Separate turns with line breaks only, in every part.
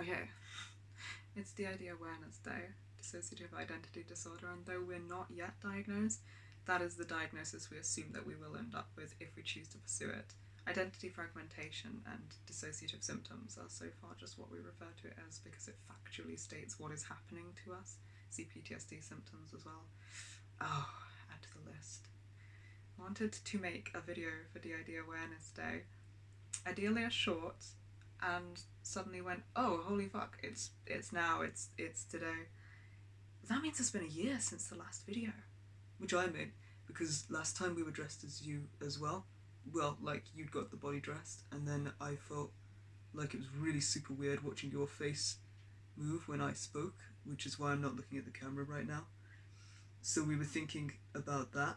Okay, it's DID Awareness Day, Dissociative Identity Disorder, and though we're not yet diagnosed, that is the diagnosis we assume that we will end up with if we choose to pursue it. Identity fragmentation and dissociative symptoms are so far just what we refer to it as because it factually states what is happening to us. See PTSD symptoms as well. Oh, add to the list. I wanted to make a video for DID Awareness Day, ideally a short, and suddenly went, oh, holy fuck, it's now, it's today. That means it's been a year since the last video. Which I mean, because last time we were dressed as you as well. Well, like, you'd got the body dressed, and then I felt like it was really super weird watching your face move when I spoke, which is why I'm not looking at the camera right now. So we were thinking about that.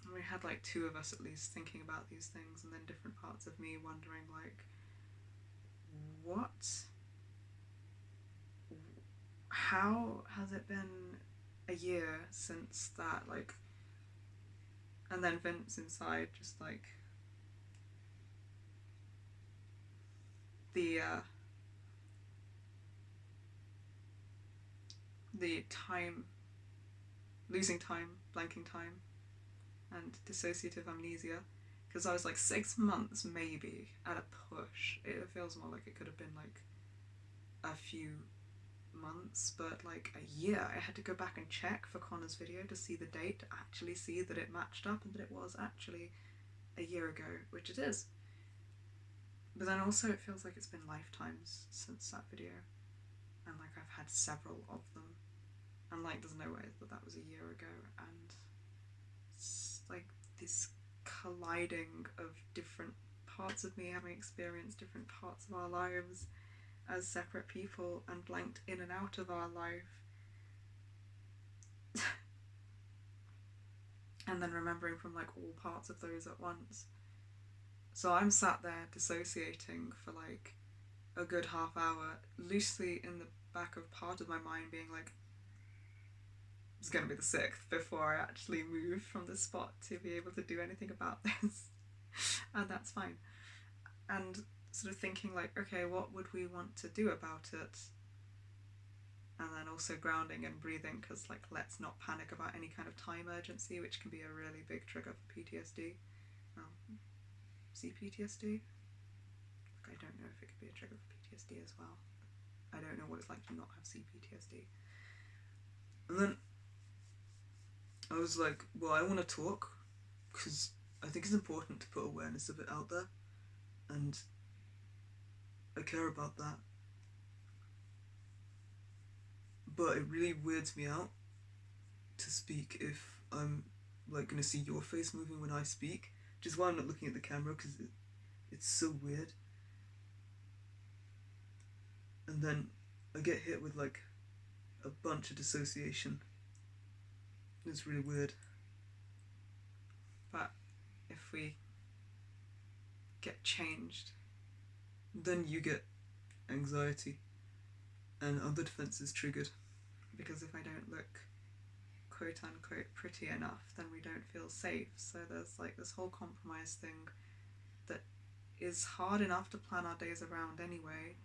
And we had like two of us at least thinking about these things, and then different parts of me wondering like, what? How has it been a year since that, like, and then Vince inside just like the time, losing time, blanking time, and dissociative amnesia, because I was like 6 months maybe at a push. It feels more like it could have been like a few months, but like a year. I had to go back and check for Connor's video to see the date, to actually see that it matched up and that it was actually a year ago, which it is. But then also it feels like it's been lifetimes since that video, and like I've had several of them, and like there's no way that was a year ago, and it's like this colliding of different parts of me having experienced different parts of our lives as separate people and blanked in and out of our life. And then remembering from like all parts of those at once. So I'm sat there dissociating for like a good half hour, loosely in the back of part of my mind being like, it's going to be the 6th before I actually move from the spot to be able to do anything about this. And that's fine. And sort of thinking like, okay, what would we want to do about it? And then also grounding and breathing, because like, let's not panic about any kind of time urgency, which can be a really big trigger for PTSD. See PTSD? I don't know if it could be a trigger for PTSD as well. I don't know what it's like to not have CPTSD. And then I was like, well, I want to talk, because I think it's important to put awareness of it out there, and I care about that. But it really weirds me out to speak if I'm like going to see your face moving when I speak, which is why I'm not looking at the camera, because it's so weird. And then I get hit with like a bunch of dissociation. It's really weird. But if we get changed, then you get anxiety and other defenses triggered, because if I don't look quote unquote pretty enough, then we don't feel safe. So there's like this whole compromise thing that is hard enough to plan our days around anyway,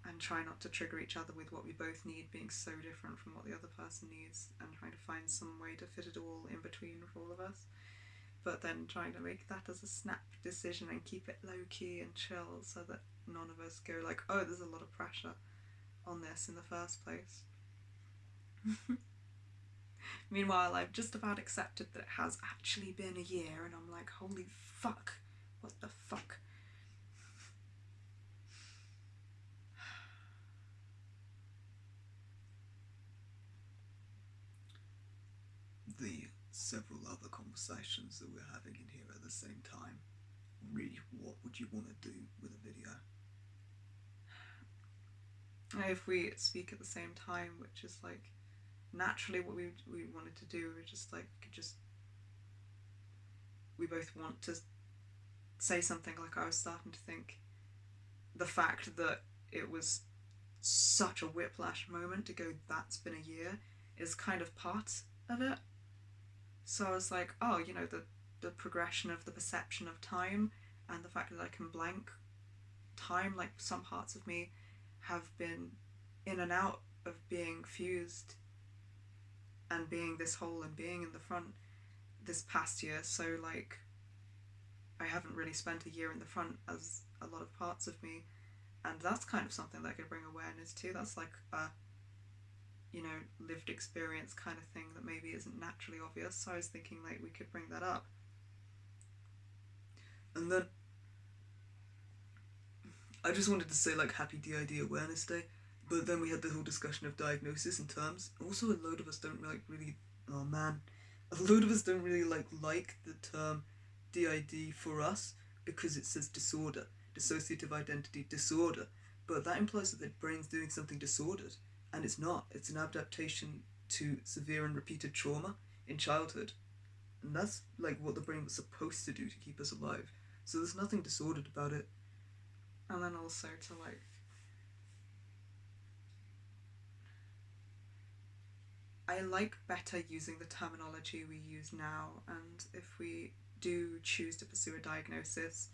and try not to trigger each other with what we both need being so different from what the other person needs, and trying to find some way to fit it all in between for all of us. But then trying to make that as a snap decision and keep it low key and chill, so that none of us go like, oh, there's a lot of pressure on this in the first place. Meanwhile, I've just about accepted that it has actually been a year, and I'm like, holy fuck, what the fuck? The several other conversations that we're having in here at the same time, really, what would you want to do with a video? If we speak at the same time, which is like naturally what we wanted to do, we're just like, we both want to say something. Like, I was starting to think the fact that it was such a whiplash moment to go, that's been a year, is kind of part of it. So I was like, oh, you know, the progression of the perception of time, and the fact that I can blank time, like some parts of me have been in and out of being fused and being this whole and being in the front this past year. So like I haven't really spent a year in the front as a lot of parts of me, and that's kind of something that could bring awareness to. That's like a, you know, lived experience kind of thing that maybe isn't naturally obvious. So I was thinking like we could bring that up. And then I just wanted to say like happy DID Awareness Day, but then we had the whole discussion of diagnosis and terms. Also, a load of us don't really oh man, a load of us don't really like the term DID for us because it says disorder, dissociative identity disorder, but that implies that the brain's doing something disordered, and it's not. It's an adaptation to severe and repeated trauma in childhood, and that's like what the brain was supposed to do to keep us alive. So there's nothing disordered about it. And then also to like I like better using the terminology we use now, and if we do choose to pursue a diagnosis,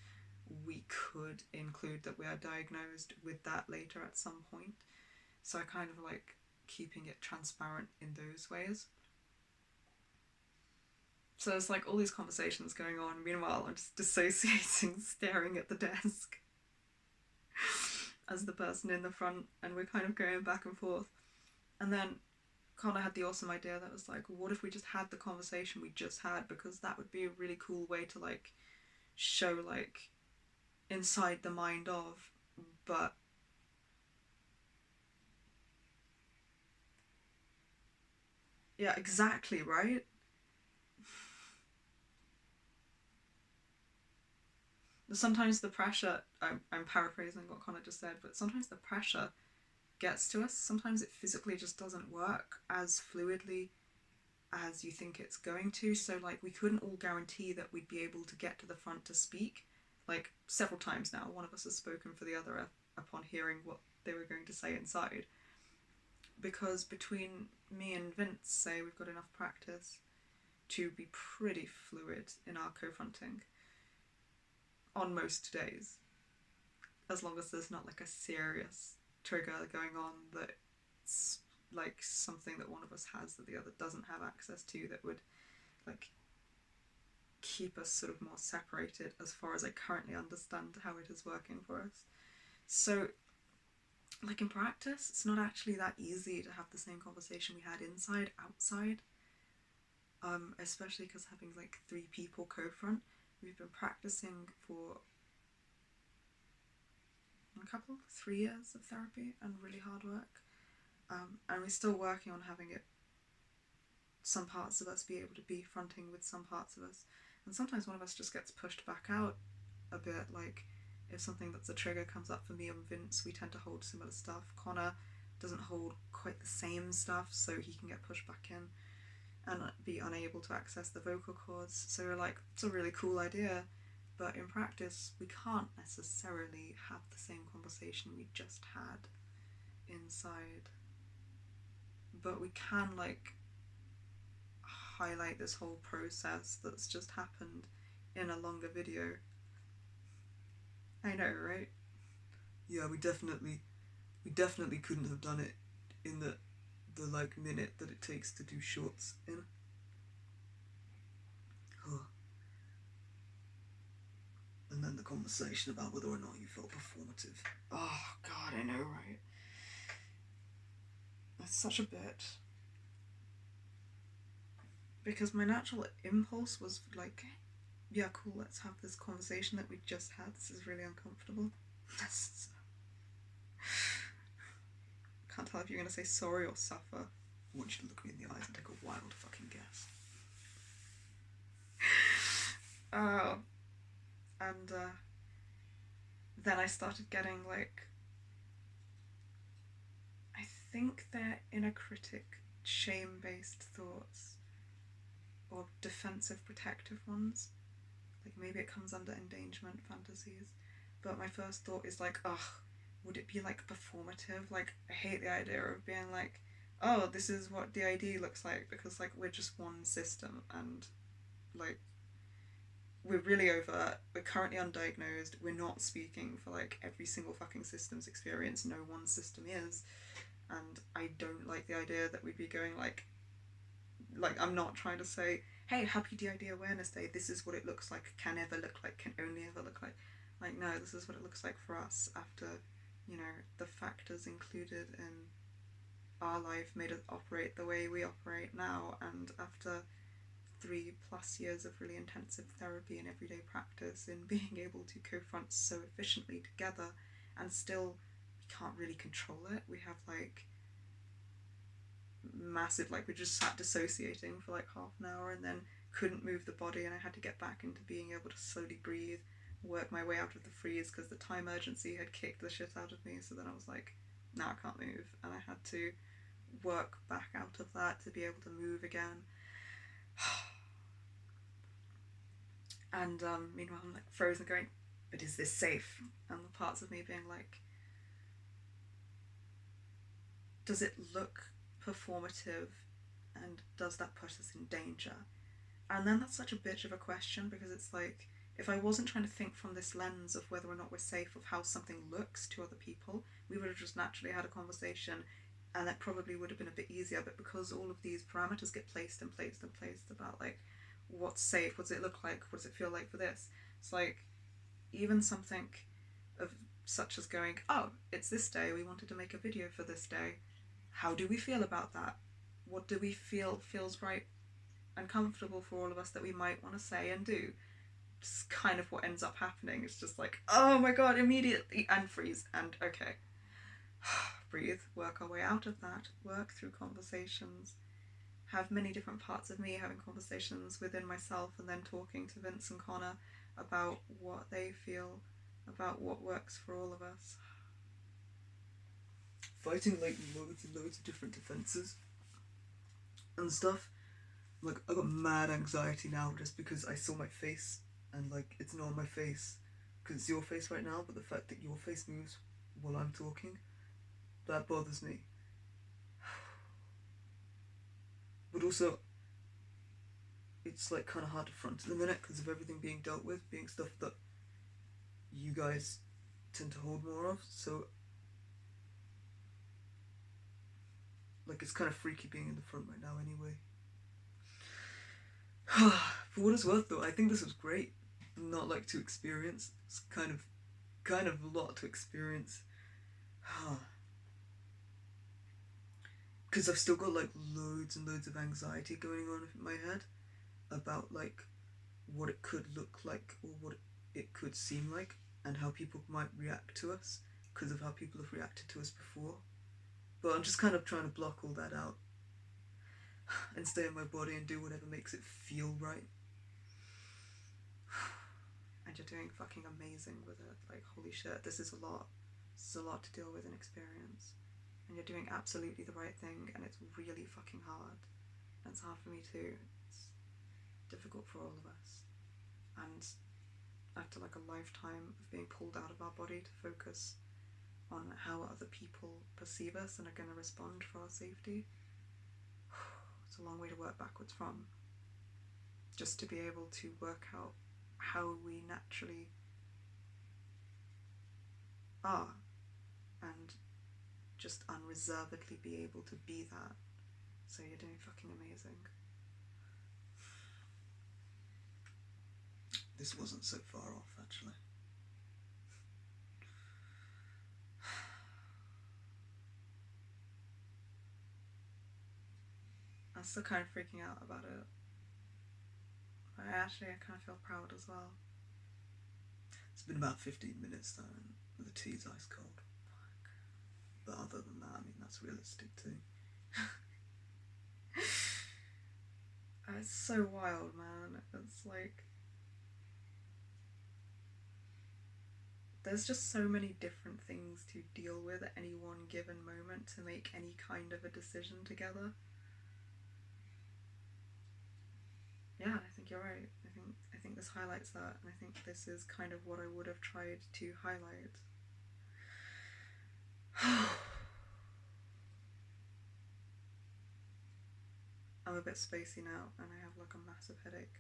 we could include that we are diagnosed with that later at some point. So I kind of like keeping it transparent in those ways. So it's like all these conversations going on. Meanwhile, I'm just dissociating, staring at the desk as the person in the front, and we're kind of going back and forth. And then Connor had the awesome idea that was like, what if we just had the conversation we just had? Because that would be a really cool way to like show like inside the mind of, but yeah, exactly, right? Sometimes the pressure, I'm paraphrasing what Connor just said, but sometimes the pressure gets to us. Sometimes it physically just doesn't work as fluidly as you think it's going to. So like we couldn't all guarantee that we'd be able to get to the front to speak. Like several times now, one of us has spoken for the other upon hearing what they were going to say inside. Because between me and Vince, say we've got enough practice to be pretty fluid in our co-fronting on most days, as long as there's not like a serious trigger going on that's like something that one of us has that the other doesn't have access to, that would like keep us sort of more separated as far as I currently understand how it is working for us. So like in practice, it's not actually that easy to have the same conversation we had inside outside, especially because having like 3 people co-front, we've been practicing for a couple 3 years of therapy and really hard work, and we're still working on having it, some parts of us be able to be fronting with some parts of us, and sometimes one of us just gets pushed back out a bit. Like if something that's a trigger comes up for me and Vince, we tend to hold similar stuff. Connor doesn't hold quite the same stuff, so he can get pushed back in and be unable to access the vocal cords. So we're like, it's a really cool idea, but in practice we can't necessarily have the same conversation we just had inside, but we can like highlight this whole process that's just happened in a longer video. I know, right? Yeah, we definitely couldn't have done it in the like minute that it takes to do shorts in. And then the conversation about whether or not you felt performative. Oh god, I know, right? That's such a bit. Because my natural impulse was like, yeah, cool, let's have this conversation that we just had. This is really uncomfortable. Can't tell if you're gonna say sorry or suffer. I want you to look me in the eyes and take a wild fucking guess. And then I started getting like, I think they're inner critic, shame-based thoughts, or defensive, protective ones. Like maybe it comes under endangerment fantasies. But my first thought is like, ugh, would it be like performative? Like I hate the idea of being like, oh, this is what DID looks like, because like we're just one system, and like we're really overt, we're currently undiagnosed, we're not speaking for like every single fucking system's experience, no one system is, and I don't like the idea that we'd be going like I'm not trying to say, hey, happy DID awareness day, this is what it looks like, can ever look like, can only ever look like no, this is what it looks like for us after, you know, the factors included in our life made us operate the way we operate now, and after 3+ years of really intensive therapy and everyday practice in being able to confront so efficiently together, and still we can't really control it. We have like massive, like we just sat dissociating for like half an hour and then couldn't move the body, and I had to get back into being able to slowly breathe, work my way out of the freeze because the time urgency had kicked the shit out of me. So then I was like, now I can't move, and I had to work back out of that to be able to move again. And meanwhile I'm like frozen going, but is this safe? And the parts of me being like, does it look performative, and does that put us in danger? And then that's such a bitch of a question, because it's like, if I wasn't trying to think from this lens of whether or not we're safe, of how something looks to other people, we would have just naturally had a conversation, and that probably would have been a bit easier. But because all of these parameters get placed and placed and placed about like what's safe, what does it look like, what does it feel like for this, it's like even something of such as going, oh, it's this day, we wanted to make a video for this day, how do we feel about that? What do we feel feels right and comfortable for all of us that we might want to say and do? It's kind of what ends up happening. It's just like, oh my god, immediately, and freeze, and okay. Breathe, work our way out of that, work through conversations, have many different parts of me having conversations within myself, and then talking to Vince and Connor about what they feel, about what works for all of us. Fighting like loads and loads of different defenses and stuff. Like, I got mad anxiety now just because I saw my face, and like it's not on my face because it's your face right now, but the fact that your face moves while I'm talking, that bothers me. But also, it's like kind of hard to front at the minute because of everything being dealt with, being stuff that you guys tend to hold more of. So like it's kind of freaky being in the front right now anyway. For what it's worth though, I think this was great. Not like to experience. It's kind of a lot to experience. Because I've still got like loads and loads of anxiety going on in my head about like what it could look like, or what it could seem like, and how people might react to us because of how people have reacted to us before. But I'm just kind of trying to block all that out and stay in my body and do whatever makes it feel right. And you're doing fucking amazing with it. Like, holy shit, this is a lot. This is a lot to deal with and experience. And you're doing absolutely the right thing, and it's really fucking hard. And it's hard for me too. It's difficult for all of us. And after like a lifetime of being pulled out of our body to focus on how other people perceive us and are going to respond for our safety, it's a long way to work backwards from. Just to be able to work out how we naturally are, and just unreservedly be able to be that. So you're doing fucking amazing. This wasn't so far off, actually. I'm still kind of freaking out about it. But I kind of feel proud as well. It's been about 15 minutes though, and the tea's ice cold. But other than that, I mean, that's realistic too. It's so wild, man. It's like, there's just so many different things to deal with at any one given moment to make any kind of a decision together. Yeah, I think you're right. I think this highlights that, and I think this is kind of what I would have tried to highlight. I'm a bit spacey now, and I have like a massive headache.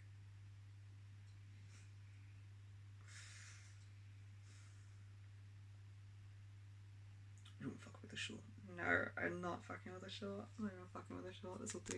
short.
No, I'm not fucking with a short. I'm not even fucking with a short. This will do.